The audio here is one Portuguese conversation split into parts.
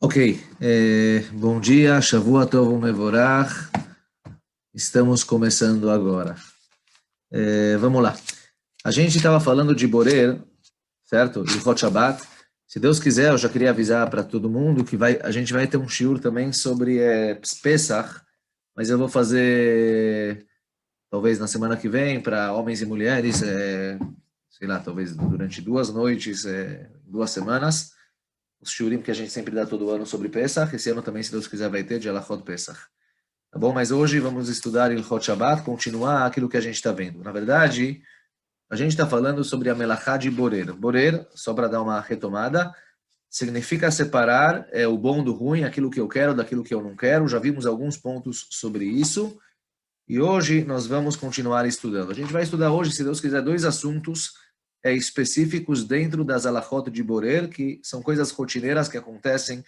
Ok, bom dia, Shavua Tov Mevorach. Estamos começando agora. Vamos lá. A gente estava falando de Borer, certo? De Hot Shabbat. Se Deus quiser, eu já queria avisar para todo mundo que a gente vai ter um shiur também sobre Pesach, mas eu vou fazer talvez na semana que vem para homens e mulheres, sei lá, talvez durante 2 noites, 2 semanas. Os shurim que a gente sempre dá todo ano sobre Pesach. Esse ano também, se Deus quiser, vai ter de Alachot Pesach. Tá bom? Mas hoje vamos estudar Ilhot Shabbat, continuar aquilo que a gente está vendo. Na verdade, a gente está falando sobre a Melachá de Borer. Borer, só para dar uma retomada, significa separar o bom do ruim, aquilo que eu quero daquilo que eu não quero. Já vimos alguns pontos sobre isso. E hoje nós vamos continuar estudando. A gente vai estudar hoje, se Deus quiser, 2 assuntos específicos dentro das alachot de Borer, que são coisas rotineiras que acontecem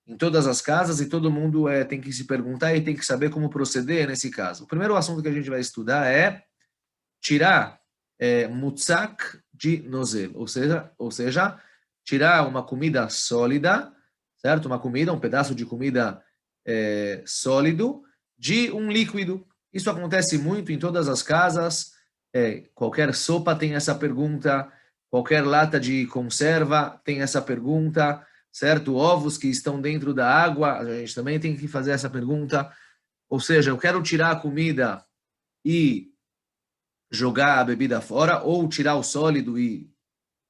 em todas as casas e todo mundo tem que se perguntar e tem que saber como proceder nesse caso. O primeiro assunto que a gente vai estudar é tirar mutzak de nozel, ou seja, tirar uma comida sólida, certo? Uma comida, um pedaço de comida sólido de um líquido. Isso acontece muito em todas as casas. Qualquer sopa tem essa pergunta, qualquer lata de conserva tem essa pergunta, certo? Ovos que estão dentro da água, a gente também tem que fazer essa pergunta. Ou seja, eu quero tirar a comida e jogar a bebida fora, ou tirar o sólido e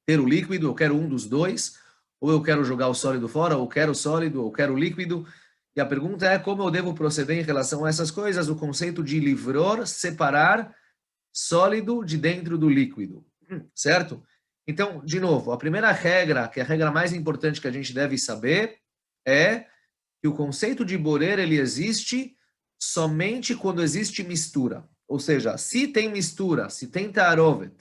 ter o líquido, eu quero um dos dois, ou eu quero jogar o sólido fora, ou quero o sólido, ou quero o líquido. E a pergunta é como eu devo proceder em relação a essas coisas, o conceito de livror, separar sólido de dentro do líquido, certo? Então, de novo, a primeira regra, que é a regra mais importante que a gente deve saber, é que o conceito de borer, ele existe somente quando existe mistura. Ou seja, se tem mistura, se tem tarovet,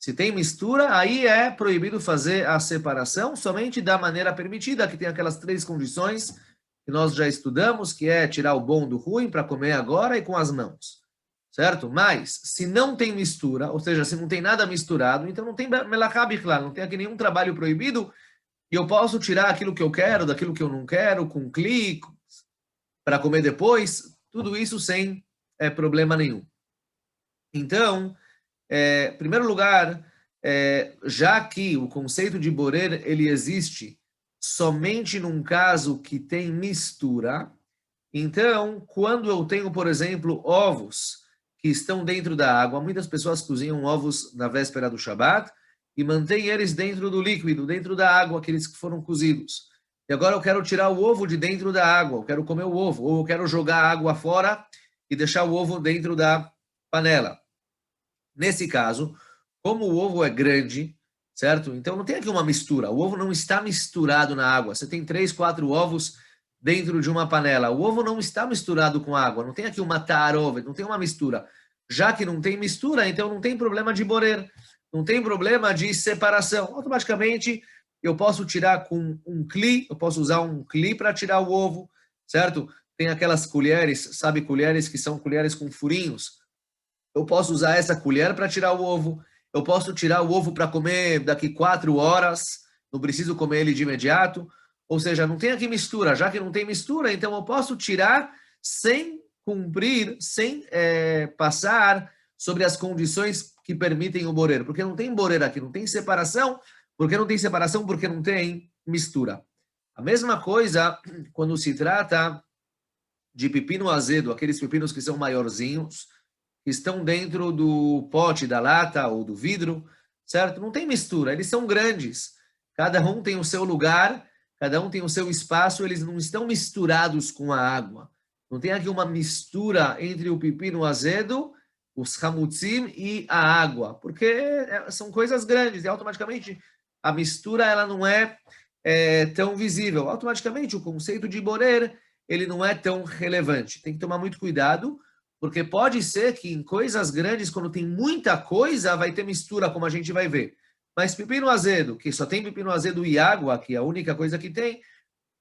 se tem mistura, aí é proibido fazer a separação somente da maneira permitida, que tem aquelas 3 condições que nós já estudamos, que é tirar o bom do ruim para comer agora e com as mãos. Certo? Mas, se não tem mistura, ou seja, se não tem nada misturado, então não tem melachá bichlal, não tem aqui nenhum trabalho proibido, e eu posso tirar aquilo que eu quero, daquilo que eu não quero, com clique, para comer depois, tudo isso sem problema nenhum. Então, em primeiro lugar, já que o conceito de borer, ele existe somente num caso que tem mistura, então, quando eu tenho, por exemplo, ovos que estão dentro da água, muitas pessoas cozinham ovos na véspera do Shabat e mantêm eles dentro do líquido, dentro da água, aqueles que foram cozidos. E agora eu quero tirar o ovo de dentro da água, eu quero comer o ovo, ou eu quero jogar a água fora e deixar o ovo dentro da panela. Nesse caso, como o ovo é grande, certo? Então não tem aqui uma mistura. O ovo não está misturado na água. Você tem 3, 4 ovos dentro de uma panela. O ovo não está misturado com água. Não tem aqui uma tarovet, não tem uma mistura. Já que não tem mistura, então não tem problema de borer. Não tem problema de separação. Automaticamente eu posso tirar com um cli, eu posso usar um cli para tirar o ovo, certo? Tem aquelas colheres, sabe, colheres que são colheres com furinhos. Eu posso usar essa colher para tirar o ovo. Eu posso tirar o ovo para comer daqui 4 horas. Não preciso comer ele de imediato. Ou seja, não tem aqui mistura. Já que não tem mistura, então eu posso tirar sem cumprir, sem passar sobre as condições que permitem o borer. Porque não tem borer aqui, não tem separação. Por que não tem separação? Porque não tem mistura. A mesma coisa quando se trata de pepino azedo, aqueles pepinos que são maiorzinhos, que estão dentro do pote, da lata ou do vidro, certo? Não tem mistura, eles são grandes. Cada um tem o seu lugar, cada um tem o seu espaço, eles não estão misturados com a água. Não tem aqui uma mistura entre o pepino azedo, os hamutzim e a água, porque são coisas grandes e automaticamente a mistura ela não é tão visível. Automaticamente o conceito de borer ele não é tão relevante. Tem que tomar muito cuidado, porque pode ser que em coisas grandes, quando tem muita coisa, vai ter mistura, como a gente vai ver. Mas pepino azedo, que só tem pepino azedo e água, que é a única coisa que tem,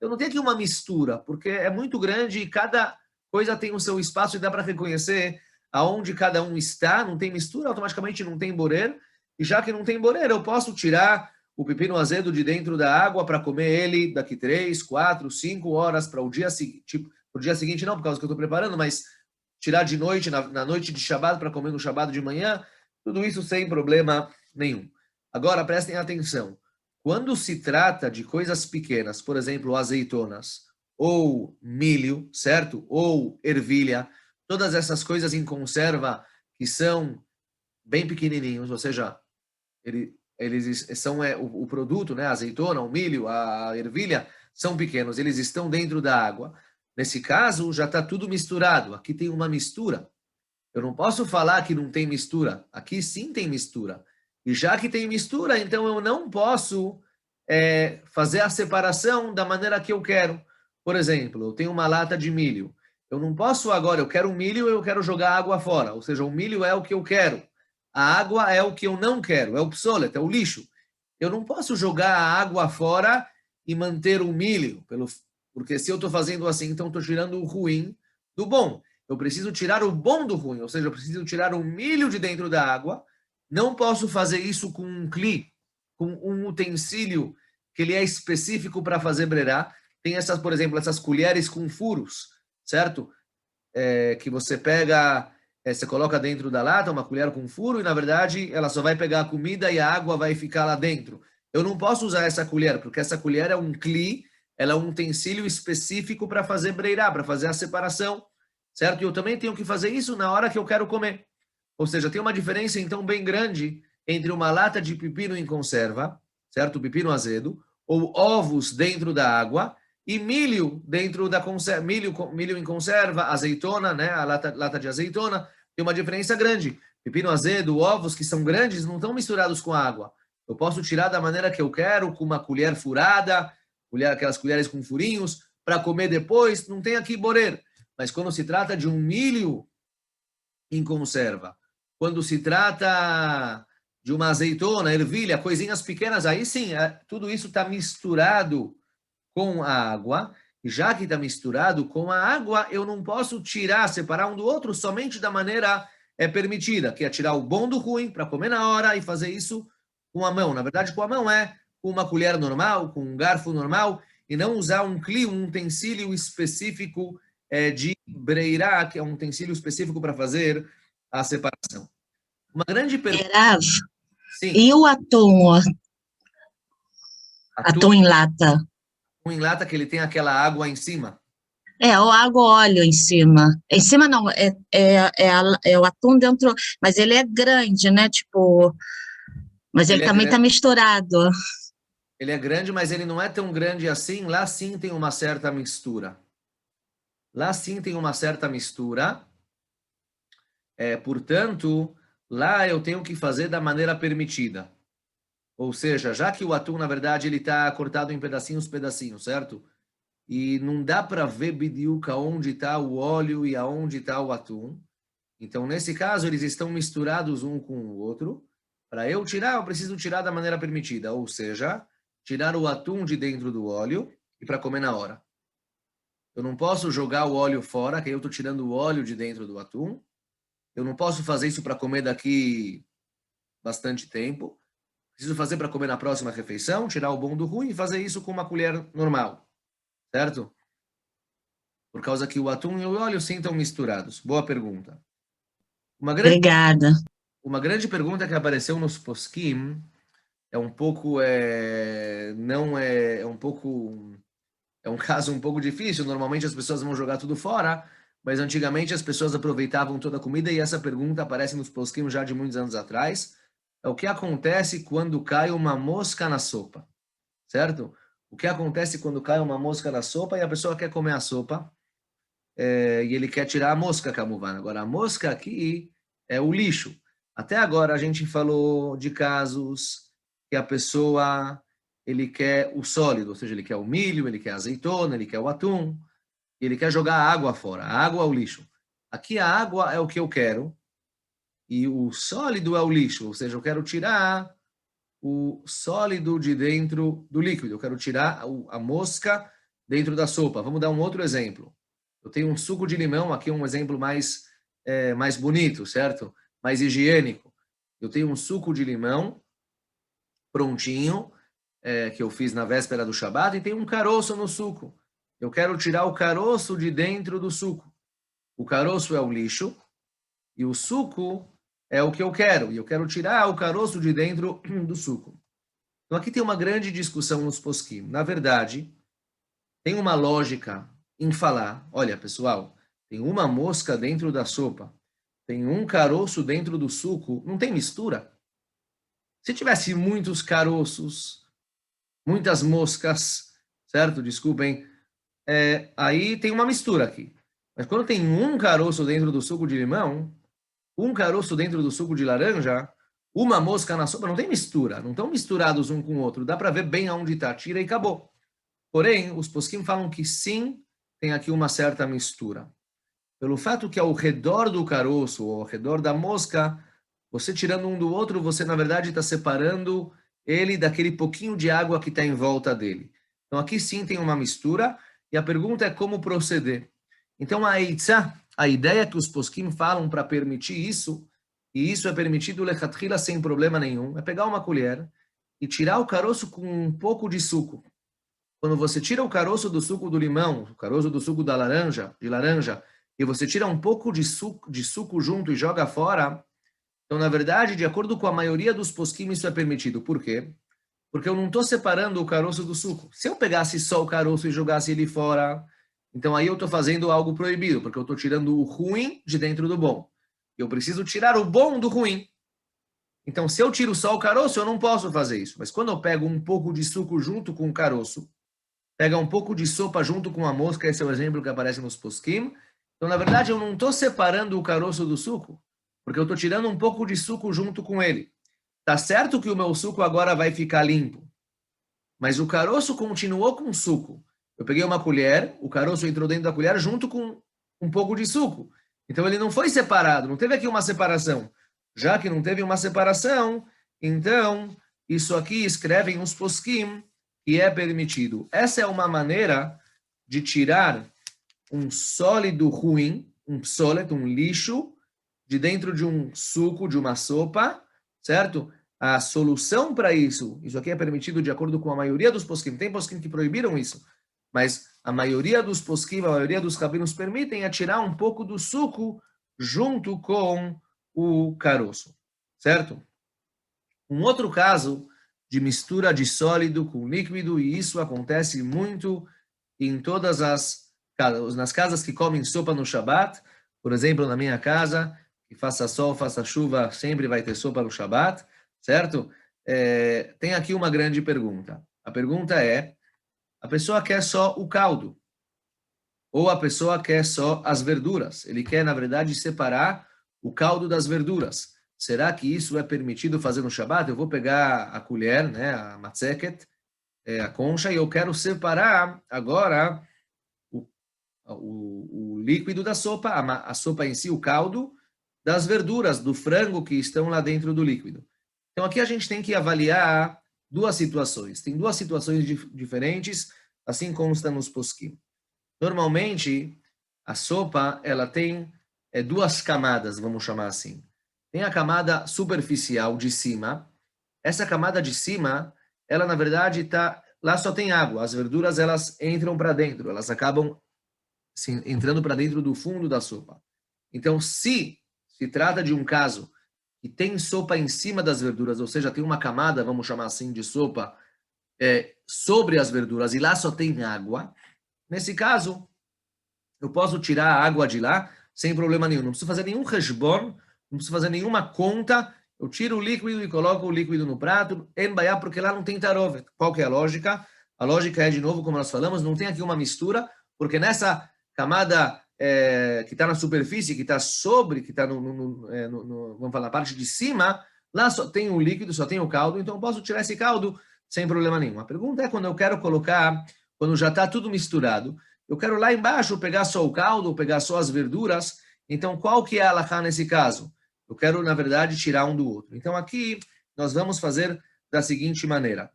eu não tenho aqui uma mistura, porque é muito grande e cada coisa tem o seu espaço e dá para reconhecer aonde cada um está, não tem mistura, automaticamente não tem borer, e já que não tem borer, eu posso tirar o pepino azedo de dentro da água para comer ele daqui 3, 4, 5 horas para o dia seguinte. Tipo, o dia seguinte não, por causa que eu estou preparando, mas tirar de noite, na noite de Shabbat, para comer no Shabbat de manhã, tudo isso sem problema nenhum. Agora, prestem atenção. Quando se trata de coisas pequenas, por exemplo, azeitonas, ou milho, certo? Ou ervilha, todas essas coisas em conserva que são bem pequenininhos, ou seja, eles são o produto, né? A azeitona, o milho, a ervilha, são pequenos, eles estão dentro da água. Nesse caso, já está tudo misturado. Aqui tem uma mistura. Eu não posso falar que não tem mistura. Aqui sim tem mistura. E já que tem mistura, então eu não posso fazer a separação da maneira que eu quero. Por exemplo, eu tenho uma lata de milho. Eu não posso agora, eu quero milho e eu quero jogar água fora. Ou seja, o milho é o que eu quero. A água é o que eu não quero, é o psolet, é o lixo. Eu não posso jogar a água fora e manter o milho, porque se eu estou fazendo assim, então estou tirando o ruim do bom. Eu preciso tirar o bom do ruim, ou seja, eu preciso tirar o milho de dentro da água. Não posso fazer isso com um cli, com um utensílio que ele é específico para fazer brerá. Tem essas, por exemplo, essas colheres com furos, certo? Que você pega, você coloca dentro da lata uma colher com furo e, na verdade, ela só vai pegar a comida e a água vai ficar lá dentro. Eu não posso usar essa colher, porque essa colher é um cli, ela é um utensílio específico para fazer breirá, para fazer a separação, certo? E eu também tenho que fazer isso na hora que eu quero comer. Ou seja, tem uma diferença, então, bem grande entre uma lata de pepino em conserva, certo? Pepino azedo, ou ovos dentro da água, e milho dentro da conserva, milho em conserva, azeitona, né? A lata de azeitona, tem uma diferença grande. Pepino azedo, ovos que são grandes, não estão misturados com água. Eu posso tirar da maneira que eu quero, com uma colher furada, aquelas colheres com furinhos, para comer depois, não tem aqui borer. Mas quando se trata de um milho em conserva, quando se trata de uma azeitona, ervilha, coisinhas pequenas, aí sim, tudo isso está misturado com a água, e já que está misturado com a água, eu não posso tirar, separar um do outro somente da maneira permitida, que é tirar o bom do ruim para comer na hora e fazer isso com a mão. Na verdade, com a mão com uma colher normal, com um garfo normal, e não usar um cli, um utensílio específico de breirá, que é um utensílio específico para fazer a separação. Uma grande pergunta. Erav, Sim. e o atum? Atum em lata. Em lata que ele tem aquela água em cima. O água óleo em cima. Em cima não, é o atum dentro, mas ele é grande, né? Tipo, mas ele também está misturado. Ele é grande, mas ele não é tão grande assim. Lá sim tem uma certa mistura. Lá sim tem uma certa mistura. Portanto, lá eu tenho que fazer da maneira permitida. Ou seja, já que o atum, na verdade, ele está cortado em pedacinhos, certo? E não dá para ver bidiuca onde está o óleo e aonde está o atum. Então, nesse caso, eles estão misturados um com o outro. Para eu tirar, eu preciso tirar da maneira permitida, ou seja, tirar o atum de dentro do óleo e para comer na hora. Eu não posso jogar o óleo fora, que aí eu estou tirando o óleo de dentro do atum. Eu não posso fazer isso para comer daqui bastante tempo. Preciso fazer para comer na próxima refeição, tirar o bom do ruim e fazer isso com uma colher normal, certo? Por causa que o atum e o óleo sim estão misturados. Boa pergunta. Obrigada. Uma grande pergunta que apareceu nos poskim é um pouco não é um pouco é um caso um pouco difícil. Normalmente as pessoas vão jogar tudo fora, mas antigamente as pessoas aproveitavam toda a comida e essa pergunta aparece nos poskim já de muitos anos atrás. É o que acontece quando cai uma mosca na sopa, certo? O que acontece quando cai uma mosca na sopa e a pessoa quer comer a sopa e ele quer tirar a mosca, Kamuvan. Agora, a mosca aqui é o lixo. Até agora a gente falou de casos que a pessoa ele quer o sólido, ou seja, ele quer o milho, ele quer a azeitona, ele quer o atum, e ele quer jogar a água fora. A água é o lixo. Aqui a água é o que eu quero e o sólido é o lixo, ou seja, eu quero tirar o sólido de dentro do líquido, eu quero tirar a mosca dentro da sopa. Vamos dar um outro exemplo. Eu tenho um suco de limão, aqui um exemplo mais bonito, certo? Mais higiênico. Eu tenho um suco de limão prontinho, que eu fiz na véspera do Shabat e tem um caroço no suco. Eu quero tirar o caroço de dentro do suco. O caroço é o lixo e o suco é o que eu quero. E eu quero tirar o caroço de dentro do suco. Então aqui tem uma grande discussão nos posquim. Na verdade, tem uma lógica em falar, olha pessoal, tem uma mosca dentro da sopa, tem um caroço dentro do suco, não tem mistura. Se tivesse muitos caroços, muitas moscas, certo? Desculpem, aí tem uma mistura aqui. Mas quando tem um caroço dentro do suco de limão, um caroço dentro do suco de laranja, uma mosca na sopa, não tem mistura, não estão misturados um com o outro, dá para ver bem aonde está, tira e acabou. Porém, os posquim falam que sim, tem aqui uma certa mistura. Pelo fato que ao redor do caroço, ou ao redor da mosca, você tirando um do outro, você na verdade está separando ele daquele pouquinho de água que está em volta dele. Então aqui sim tem uma mistura, e a pergunta é como proceder. Então a eitzá, a ideia que os posquim falam para permitir isso, e isso é permitido lechatchila sem problema nenhum, é pegar uma colher e tirar o caroço com um pouco de suco. Quando você tira o caroço do suco do limão, o caroço do suco da laranja, e você tira um pouco de suco junto e joga fora, então, na verdade, de acordo com a maioria dos posquim, isso é permitido. Por quê? Porque eu não estou separando o caroço do suco. Se eu pegasse só o caroço e jogasse ele fora, então aí eu estou fazendo algo proibido, porque eu estou tirando o ruim de dentro do bom. Eu preciso tirar o bom do ruim. Então, se eu tiro só o caroço, eu não posso fazer isso. Mas quando eu pego um pouco de suco junto com o caroço, pega um pouco de sopa junto com a mosca, esse é o exemplo que aparece nos posquim. Então, na verdade, eu não estou separando o caroço do suco, porque eu estou tirando um pouco de suco junto com ele. Tá certo que o meu suco agora vai ficar limpo, mas o caroço continuou com suco. Eu peguei uma colher, o caroço entrou dentro da colher junto com um pouco de suco. Então, ele não foi separado, não teve aqui uma separação. Já que não teve uma separação, então, isso aqui escrevem os posquim, e é permitido. Essa é uma maneira de tirar um sólido ruim, um psolet, um lixo, de dentro de um suco, de uma sopa, certo? A solução para isso, isso aqui é permitido de acordo com a maioria dos posquim. Tem posquim que proibiram isso, mas a maioria dos posquim, a maioria dos rabinos permitem é tirar um pouco do suco junto com o caroço, certo? Um outro caso de mistura de sólido com líquido, e isso acontece muito em todas as casas, nas casas que comem sopa no Shabat, por exemplo, na minha casa, que faça sol, faça chuva, sempre vai ter sopa no Shabat, certo? Tem aqui uma grande pergunta. A pergunta é, a pessoa quer só o caldo, ou a pessoa quer só as verduras? Ele quer, na verdade, separar o caldo das verduras. Será que isso é permitido fazer no Shabat? Eu vou pegar a colher, né, a matzeket, a concha, e eu quero separar agora o líquido da sopa, a sopa em si, o caldo, das verduras, do frango que estão lá dentro do líquido. Então aqui a gente tem que avaliar duas situações. Tem duas situações diferentes, assim consta nos posquim. Normalmente, a sopa, ela tem duas camadas, vamos chamar assim. Tem a camada superficial de cima. Essa camada de cima, ela na verdade está... Lá só tem água. As verduras, elas entram para dentro. Elas acabam assim, entrando para dentro do fundo da sopa. Então, se trata de um caso que tem sopa em cima das verduras, ou seja, tem uma camada, vamos chamar assim, de sopa sobre as verduras, e lá só tem água, nesse caso, eu posso tirar a água de lá sem problema nenhum. Não preciso fazer nenhum resbon, não preciso fazer nenhuma conta. Eu tiro o líquido e coloco o líquido no prato, embaiar, porque lá não tem tarovet. Qual que é a lógica? A lógica é, de novo, como nós falamos, não tem aqui uma mistura, porque nessa camada que está na superfície, que está sobre, que está vamos falar, na parte de cima, lá só tem o líquido, só tem o caldo, então eu posso tirar esse caldo sem problema nenhum. A pergunta é quando eu quero colocar, quando já está tudo misturado, eu quero lá embaixo pegar só o caldo, pegar só as verduras. Então, qual que é a halakha nesse caso? Eu quero, na verdade, tirar um do outro. Então, aqui, nós vamos fazer da seguinte maneira.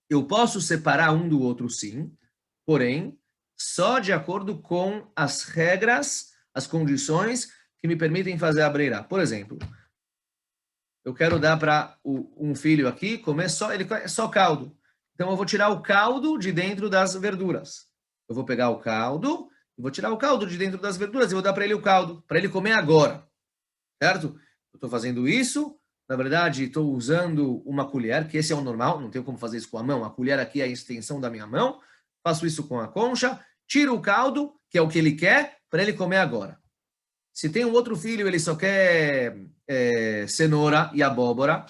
Eu posso separar um do outro, sim, porém, só de acordo com as regras, as condições que me permitem fazer a breira. Por exemplo, eu quero dar para um filho aqui comer só caldo. Então, eu vou tirar o caldo de dentro das verduras. Eu vou pegar o caldo, e vou tirar o caldo de dentro das verduras e vou dar para ele o caldo, para ele comer agora, certo? Eu estou fazendo isso, na verdade, estou usando uma colher, que esse é o normal, não tenho como fazer isso com a mão. A colher aqui é a extensão da minha mão. Faço isso com a concha, tiro o caldo, que é o que ele quer, para ele comer agora. Se tem um outro filho, ele só quer cenoura e abóbora,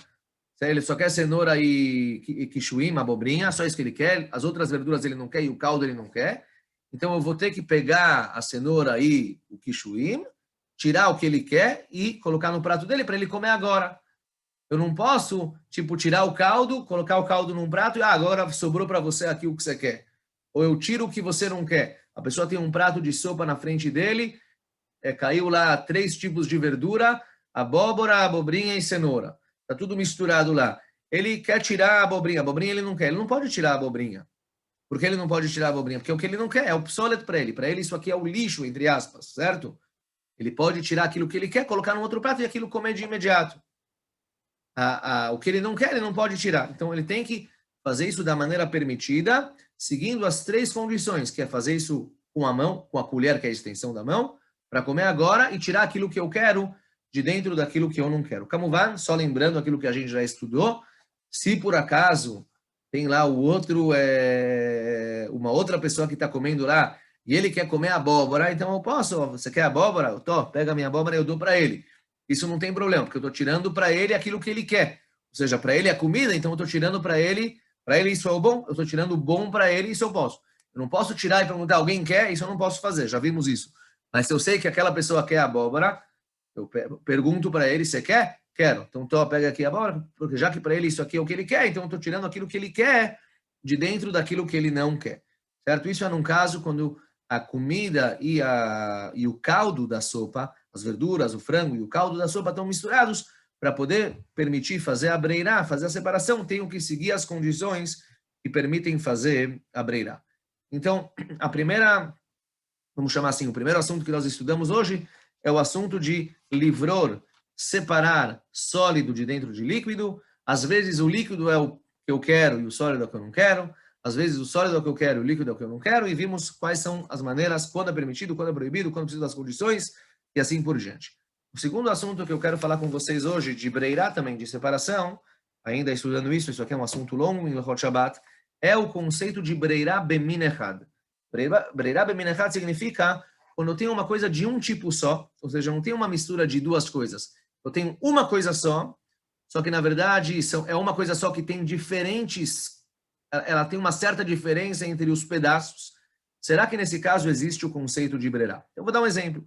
ele só quer cenoura e quichuim, abobrinha, só isso que ele quer. As outras verduras ele não quer e o caldo ele não quer. Então eu vou ter que pegar a cenoura e o quichuim, tirar o que ele quer e colocar no prato dele para ele comer agora. Eu não posso, tipo, tirar o caldo, colocar o caldo num prato e agora sobrou para você aqui o que você quer. Ou eu tiro o que você não quer. A pessoa tem um prato de sopa na frente dele, caiu lá 3 tipos de verdura, abóbora, abobrinha e cenoura. Está tudo misturado lá. Ele quer tirar a abobrinha ele não quer. Ele não pode tirar a abobrinha. Por que ele não pode tirar a abobrinha? Porque o que ele não quer é o psolet para ele. Para ele isso aqui é o lixo, entre aspas, certo? Ele pode tirar aquilo que ele quer, colocar num outro prato e aquilo comer de imediato. O que ele não quer, ele não pode tirar. Então ele tem que fazer isso da maneira permitida, seguindo as 3 condições, que é fazer isso com a mão, com a colher, que é a extensão da mão, para comer agora e tirar aquilo que eu quero de dentro daquilo que eu não quero. Kamuvan, só lembrando aquilo que a gente já estudou, se por acaso tem lá o outro, uma outra pessoa que está comendo lá, e ele quer comer abóbora, então eu posso, você quer abóbora? Pega a minha abóbora e eu dou para ele. Isso não tem problema, porque eu estou tirando para ele aquilo que ele quer. Ou seja, para ele é comida, então eu estou tirando para ele isso é o bom, eu estou tirando o bom para ele, isso eu posso. Eu não posso tirar e perguntar, alguém quer? Isso eu não posso fazer, já vimos isso. Mas se eu sei que aquela pessoa quer abóbora, eu pergunto para ele, você quer? Quero. Então, pega aqui a abóbora, porque já que para ele isso aqui é o que ele quer, então eu estou tirando aquilo que ele quer de dentro daquilo que ele não quer. Certo? Isso é num caso quando a comida e o caldo da sopa, as verduras, o frango e o caldo da sopa estão misturados para poder permitir fazer a breirá, fazer a separação, tenho que seguir as condições que permitem fazer a breirá. Então, a primeira, vamos chamar assim, o primeiro assunto que nós estudamos hoje é o assunto de livror, separar sólido de dentro de líquido. Às vezes o líquido é o que eu quero e o sólido é o que eu não quero. Às vezes o sólido é o que eu quero e o líquido é o que eu não quero. E vimos quais são as maneiras, quando é permitido, quando é proibido, quando precisa das condições e assim por diante. O segundo assunto que eu quero falar com vocês hoje, de breirá também, de separação, ainda estudando isso aqui é um assunto longo em Ilhot Shabbat, é o conceito de breirá bemin echad. Breirá bemin echad significa quando eu tenho uma coisa de um tipo só, ou seja, eu não tenho uma mistura de 2 coisas. Eu tenho uma coisa só que na verdade é uma coisa só que tem diferentes, ela tem uma certa diferença entre os pedaços. Será que nesse caso existe o conceito de breirá? Eu vou dar um exemplo.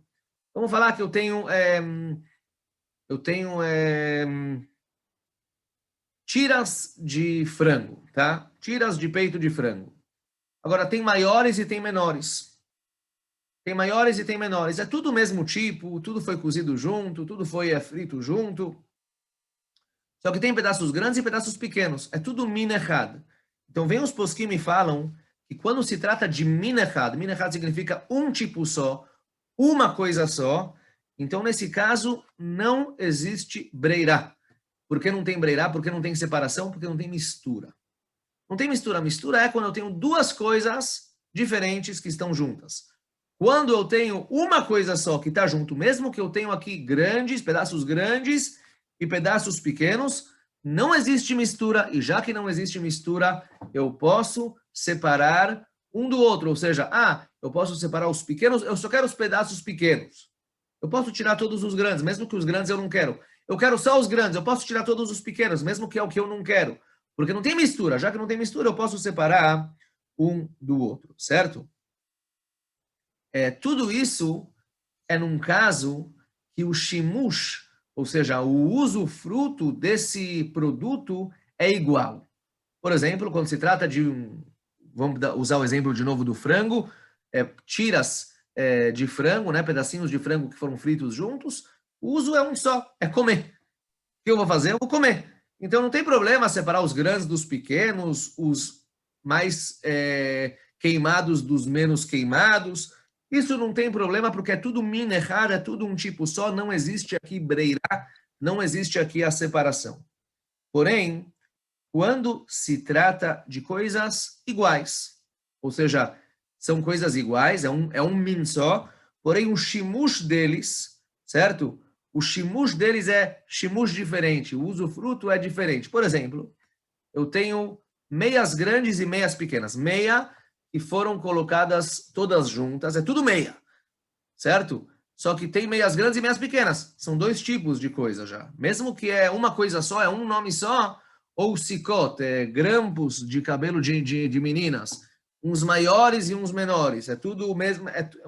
Vamos falar que eu tenho tiras de frango, tá? Tiras de peito de frango. Agora, tem maiores e tem menores. Tem maiores e tem menores. É tudo o mesmo tipo, tudo foi cozido junto, tudo foi frito junto. Só que tem pedaços grandes e pedaços pequenos. É tudo min echad. Então, vem os poskim e falam que quando se trata de min echad significa um tipo só, uma coisa só. Então, nesse caso, não existe breirá. Por que não tem breirá? Porque não tem separação, porque não tem mistura. Não tem mistura. Mistura é quando eu tenho 2 coisas diferentes que estão juntas. Quando eu tenho uma coisa só que está junto, mesmo que eu tenho aqui pedaços grandes e pedaços pequenos, não existe mistura. E já que não existe mistura, eu posso separar um do outro. Ou seja, eu posso separar os pequenos, eu só quero os pedaços pequenos. Eu posso tirar todos os grandes, mesmo que os grandes eu não quero. Eu quero só os grandes, eu posso tirar todos os pequenos, mesmo que é o que eu não quero. Porque não tem mistura. Já que não tem mistura, eu posso separar um do outro, certo? Tudo isso é num caso que o shimush, ou seja, o usufruto desse produto é igual. Por exemplo, quando se trata de vamos usar o exemplo de novo do frango, tiras de frango, né, pedacinhos de frango que foram fritos juntos, o uso é um só, é comer. O que eu vou fazer? Eu vou comer. Então não tem problema separar os grandes dos pequenos, os mais queimados dos menos queimados. Isso não tem problema porque é tudo min echad, é tudo um tipo só, não existe aqui breirá, não existe aqui a separação. Porém, quando se trata de coisas iguais, ou seja, são coisas iguais, é um min só, porém o shimush deles, certo? O shimush deles é shimush diferente, o usufruto é diferente. Por exemplo, eu tenho meias grandes e meias pequenas. Meia que foram colocadas todas juntas, é tudo meia, certo? Só que tem meias grandes e meias pequenas. São dois tipos de coisa já. Mesmo que é uma coisa só, é um nome só, ou sicot, grampos de cabelo de meninas, uns maiores e uns menores. É tudo o mesmo,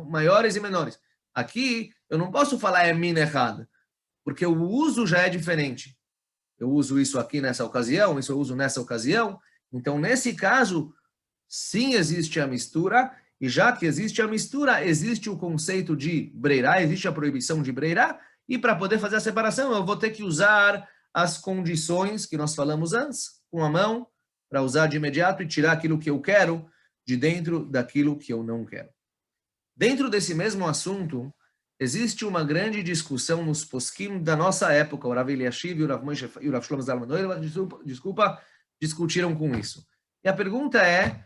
maiores e menores. Aqui, eu não posso falar é min errado, porque o uso já é diferente. Eu uso isso aqui nessa ocasião, isso eu uso nessa ocasião. Então, nesse caso, sim existe a mistura, e já que existe a mistura, existe o conceito de breirá, existe a proibição de breirá, e para poder fazer a separação, eu vou ter que usar as condições que nós falamos antes, com a mão, para usar de imediato e tirar aquilo que eu quero de dentro daquilo que eu não quero. Dentro desse mesmo assunto, existe uma grande discussão nos poskim da nossa época. O Rav Eliashiv e o Rav Moshe e o Rav Shlomo Zalman Auerbach, discutiram com isso. E a pergunta é,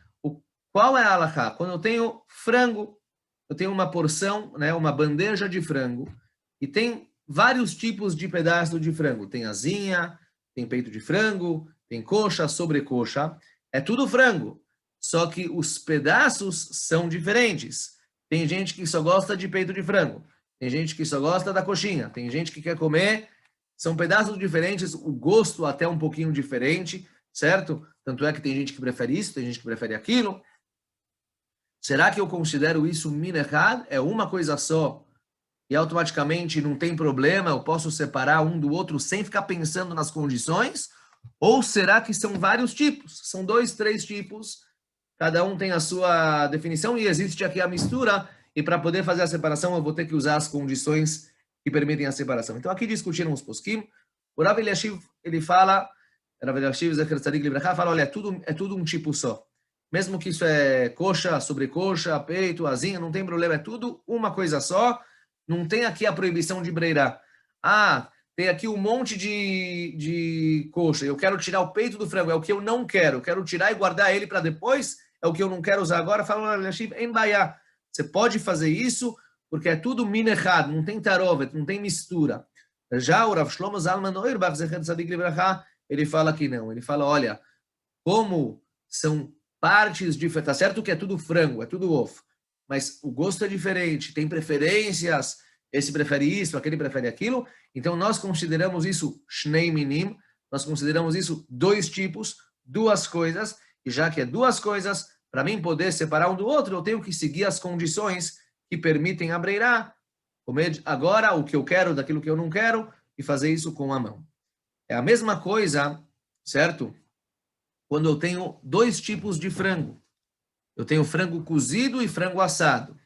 qual é a halakha? Quando eu tenho frango, eu tenho uma porção, né, uma bandeja de frango, e tem vários tipos de pedaço de frango. Tem asinha, tem peito de frango, tem coxa, sobrecoxa. É tudo frango, só que os pedaços são diferentes. Tem gente que só gosta de peito de frango. Tem gente que só gosta da coxinha. Tem gente que quer comer. São pedaços diferentes, o gosto até um pouquinho diferente, certo? Tanto é que tem gente que prefere isso, tem gente que prefere aquilo. Será que eu considero isso min echad? É uma coisa só e automaticamente não tem problema, eu posso separar um do outro sem ficar pensando nas condições? Ou será que são vários tipos? São 2, 3 tipos, cada um tem a sua definição e existe aqui a mistura, e para poder fazer a separação eu vou ter que usar as condições que permitem a separação. Então aqui discutiram os poskim. O Rav Eliashiv, ele fala, Rav Eliashiv Zecher Tzadik Libracha, fala, olha, é tudo um tipo só. Mesmo que isso é coxa, sobrecoxa, peito, asinha, não tem problema, é tudo uma coisa só. Não tem aqui a proibição de breirar. Ah, tem aqui um monte de coxa, eu quero tirar o peito do frango, é o que eu não quero. Eu quero tirar e guardar ele para depois, é o que eu não quero usar agora. Fala, em Baiá, você pode fazer isso, porque é tudo min echad, não tem tarovet, não tem mistura. Já o Rav Shlomo Zalman Auerbach, Zecher Tzadik Libracha, ele fala que não. Ele fala, olha, como são partes diferentes, tá certo que é tudo frango, é tudo ovo, mas o gosto é diferente, tem preferências, esse prefere isso, aquele prefere aquilo, então nós consideramos isso shnei minim, nós consideramos isso 2 tipos, 2 coisas, e já que é 2 coisas, para mim poder separar um do outro, eu tenho que seguir as condições que permitem abreirar, comer agora o que eu quero daquilo que eu não quero, e fazer isso com a mão. É a mesma coisa, certo? Quando eu tenho 2 tipos de frango. Eu tenho frango cozido e frango assado,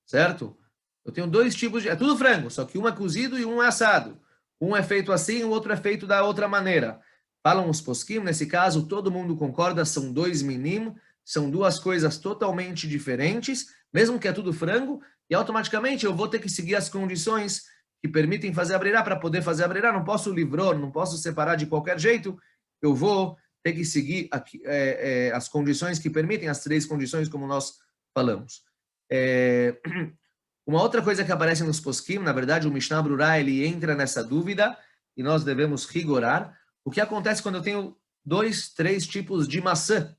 certo? Eu tenho 2 tipos de... É tudo frango, só que um é cozido e um é assado. Um é feito assim, o outro é feito da outra maneira. Falam os poskim, nesse caso, todo mundo concorda, são 2 minim, são 2 coisas totalmente diferentes, mesmo que é tudo frango, e automaticamente eu vou ter que seguir as condições que permitem fazer a breirá. Para poder fazer a breirá, não posso livrar, não posso separar de qualquer jeito, eu vou ter que seguir aqui, as condições que permitem, as 3 condições, como nós falamos. Uma outra coisa que aparece nos poskim, na verdade, o Mishnah Brurá, ele entra nessa dúvida, e nós devemos rigorar. O que acontece quando eu tenho 2, 3 tipos de maçã?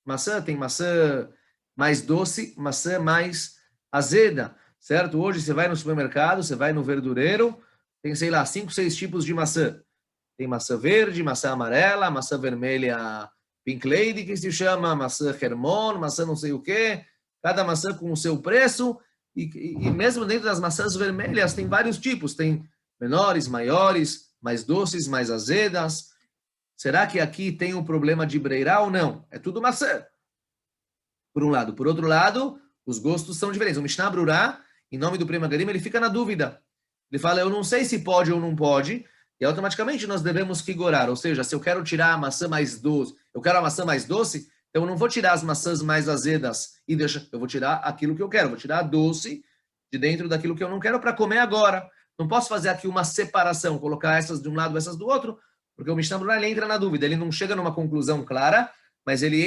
Maçã, tem maçã mais doce, maçã mais azeda, certo? Hoje você vai no supermercado, você vai no verdureiro, tem, sei lá, 5, 6 tipos de maçã. Tem maçã verde, maçã amarela, maçã vermelha Pink Lady, que se chama, maçã Hermon, maçã não sei o quê, cada maçã com o seu preço, e mesmo dentro das maçãs vermelhas tem vários tipos, tem menores, maiores, mais doces, mais azedas. Será que aqui tem um problema de breirá ou não? É tudo maçã, por um lado. Por outro lado, os gostos são diferentes. O Mishnah Brurá, em nome do Pri Megadim, ele fica na dúvida. Ele fala, eu não sei se pode ou não pode, e automaticamente nós devemos rigorar, ou seja, se eu quero tirar a maçã mais doce, eu quero a maçã mais doce, então eu não vou tirar as maçãs mais azedas e eu vou tirar aquilo que eu quero, vou tirar a doce de dentro daquilo que eu não quero para comer agora. Não posso fazer aqui uma separação, colocar essas de um lado, essas do outro, porque o Mishnah Berurah, ele entra na dúvida, ele não chega numa conclusão clara, mas ele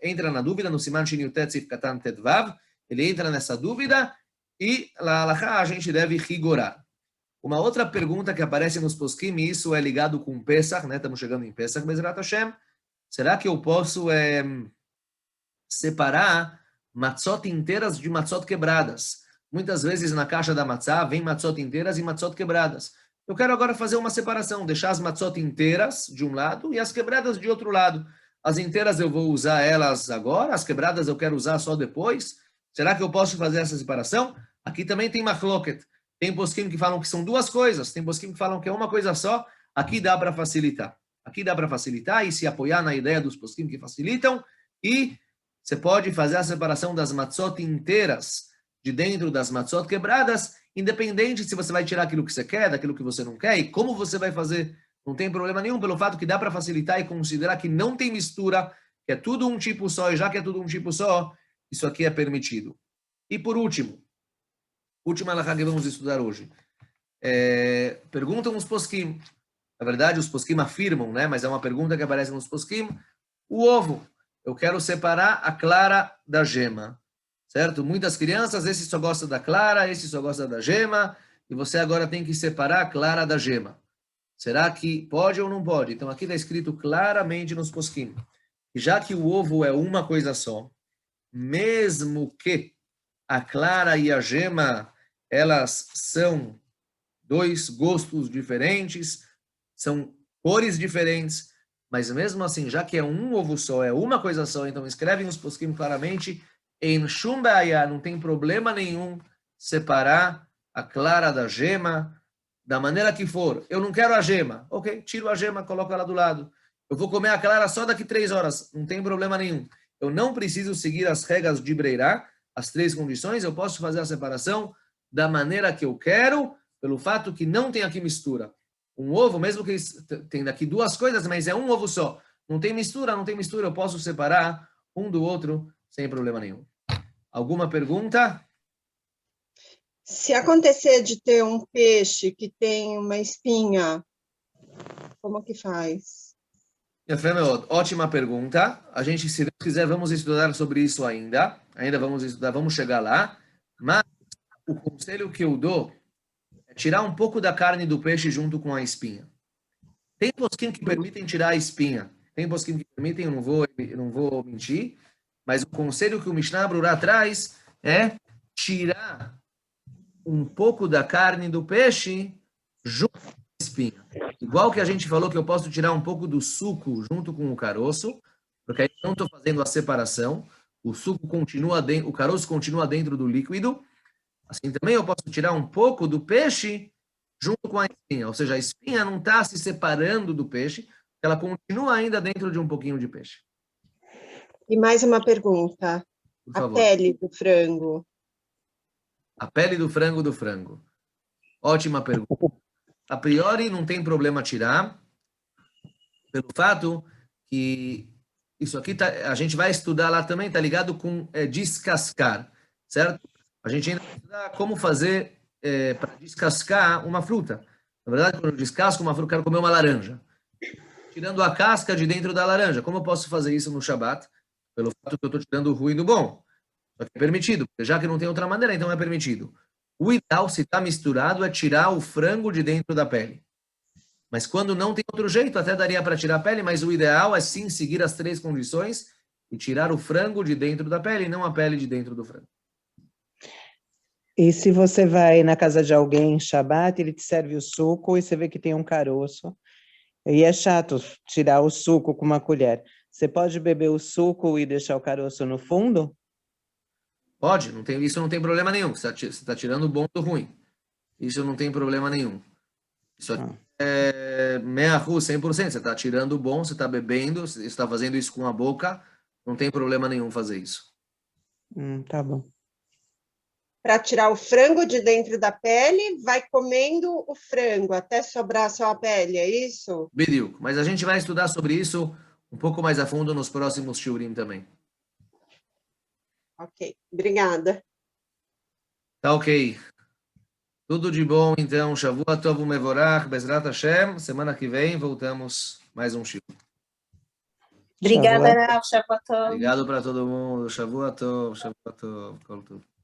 entra na dúvida, no Siman Shin Yutet Sif Katan Tet Vav, ele entra nessa dúvida, e la halakha a gente deve rigorar. Uma outra pergunta que aparece nos poskim, e isso é ligado com Pesach, né? Estamos chegando em Pesach, Bezrat Hashem. Será que eu posso separar matzot inteiras de matzot quebradas? Muitas vezes na caixa da matzá vem matzot inteiras e matzot quebradas. Eu quero agora fazer uma separação, deixar as matzot inteiras de um lado e as quebradas de outro lado. As inteiras eu vou usar elas agora, as quebradas eu quero usar só depois. Será que eu posso fazer essa separação? Aqui também tem machloket. Tem poskim que falam que são duas coisas, tem poskim que falam que é uma coisa só. Aqui dá para facilitar. Aqui dá para facilitar e se apoiar na ideia dos poskim que facilitam. E você pode fazer a separação das matzot inteiras de dentro das matzot quebradas, independente se você vai tirar aquilo que você quer, daquilo que você não quer, e como você vai fazer, não tem problema nenhum, pelo fato que dá para facilitar e considerar que não tem mistura, que é tudo um tipo só, e já que é tudo um tipo só, isso aqui é permitido. E por último, última halakha que vamos estudar hoje. Perguntam os poskim. Na verdade, os poskim afirmam, né? Mas é uma pergunta que aparece nos poskim. O ovo. Eu quero separar a clara da gema. Certo? Muitas crianças, esse só gosta da clara, esse só gosta da gema, e você agora tem que separar a clara da gema. Será que pode ou não pode? Então aqui está escrito claramente nos poskim. Já que o ovo é uma coisa só, mesmo que a clara e a gema, elas são dois gostos diferentes, são cores diferentes, mas mesmo assim, já que é um ovo só, é uma coisa só, então escrevem os poskim claramente, em shum ba'aya, não tem problema nenhum separar a clara da gema, da maneira que for. Eu não quero a gema, ok, tiro a gema, coloco ela do lado. Eu vou comer a clara só daqui 3 horas, não tem problema nenhum. Eu não preciso seguir as regras de Breirá, as 3 condições, eu posso fazer a separação da maneira que eu quero, pelo fato que não tem aqui mistura. Um ovo, mesmo que tem daqui 2 coisas, mas é um ovo só. Não tem mistura, eu posso separar um do outro sem problema nenhum. Alguma pergunta? Se acontecer de ter um peixe que tem uma espinha, como que faz? Ótima pergunta. A gente, se Deus quiser, vamos estudar sobre isso ainda. Ainda vamos estudar, vamos chegar lá. Mas o conselho que eu dou é tirar um pouco da carne do peixe junto com a espinha. Tem posquim que permitem tirar a espinha. Tem posquim que permitem, eu não vou mentir. Mas o conselho que o Mishnah Berurah traz é tirar um pouco da carne do peixe junto com a espinha. Igual que a gente falou que eu posso tirar um pouco do suco junto com o caroço, porque aí eu não estou fazendo a separação, o suco continua dentro, o caroço continua dentro do líquido. Assim também eu posso tirar um pouco do peixe junto com a espinha, ou seja, a espinha não está se separando do peixe, ela continua ainda dentro de um pouquinho de peixe. E mais uma pergunta. Por A favor. pele do frango. A pele do frango. Ótima pergunta. A priori não tem problema tirar, pelo fato que isso aqui a gente vai estudar lá também, está ligado com descascar, certo? A gente ainda vai estudar como fazer para descascar uma fruta. Na verdade, quando eu descasco uma fruta, eu quero comer uma laranja. Tirando a casca de dentro da laranja. Como eu posso fazer isso no Shabat? Pelo fato que eu estou tirando o ruim do bom. Só que é permitido, porque já que não tem outra maneira, então é permitido. O ideal, se está misturado, é tirar o frango de dentro da pele. Mas quando não tem outro jeito, até daria para tirar a pele, mas o ideal é sim seguir as 3 condições e tirar o frango de dentro da pele, e não a pele de dentro do frango. E se você vai na casa de alguém em Shabbat, ele te serve o suco e você vê que tem um caroço, e é chato tirar o suco com uma colher. Você pode beber o suco e deixar o caroço no fundo? Pode, isso não tem problema nenhum. Você está tirando o bom do ruim. Isso não tem problema nenhum. Isso aqui é 100%. Você está tirando o bom, você está bebendo, você está fazendo isso com a boca. Não tem problema nenhum fazer isso. Tá bom. Para tirar o frango de dentro da pele, vai comendo o frango até sobrar só a pele, é isso? Bediuk. Mas a gente vai estudar sobre isso um pouco mais a fundo nos próximos shiurim também. Ok, obrigada. Tá ok. Tudo de bom, então. Shavua Tov Umevorach, Bezrat Hashem. Semana que vem voltamos mais um shiur. Obrigada, Rav. Shabbat Tov. Obrigado para todo mundo. Shavua Tov, Kol Tov.